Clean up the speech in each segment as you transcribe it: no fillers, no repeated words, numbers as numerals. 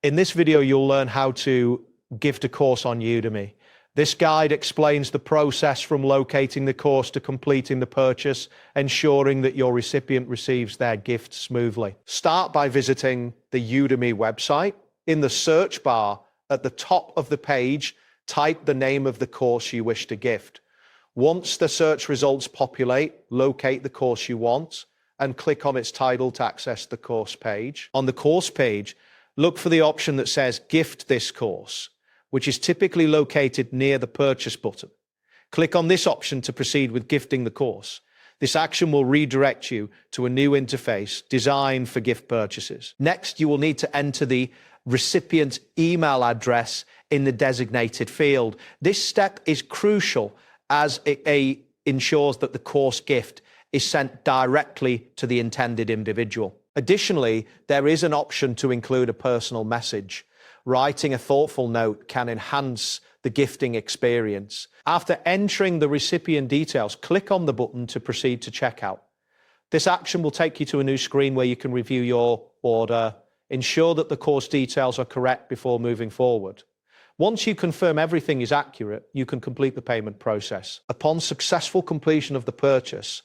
In this video, you'll learn how to gift a course on Udemy. This guide explains the process from locating the course to completing the purchase, ensuring that your recipient receives their gift smoothly. Start by visiting the Udemy website. In the search bar at the top of the page, type the name of the course you wish to gift. Once the search results populate, locate the course you want and click on its title to access the course page. On the course page, look for the option that says Gift this course, which is typically located near the purchase button. Click on this option to proceed with gifting the course. This action will redirect you to a new interface designed for gift purchases. Next, you will need to enter the recipient's email address in the designated field. This step is crucial as it ensures that the course gift is sent directly to the intended individual. Additionally, there is an option to include a personal message. Writing a thoughtful note can enhance the gifting experience. After entering the recipient details, click on the button to proceed to checkout. This action will take you to a new screen where you can review your order, ensure that the course details are correct before moving forward. Once you confirm everything is accurate, you can complete the payment process. Upon successful completion of the purchase,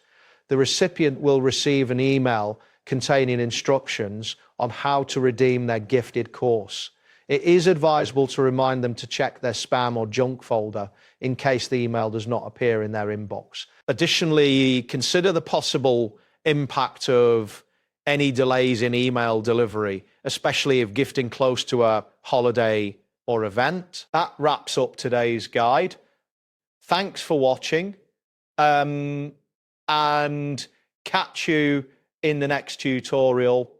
the recipient will receive an email containing instructions on how to redeem their gifted course. It is advisable to remind them to check their spam or junk folder in case the email does not appear in their inbox. Additionally, consider the possible impact of any delays in email delivery, especially if gifting close to a holiday or event. That wraps up today's guide. Thanks for watching, and catch you in the next tutorial.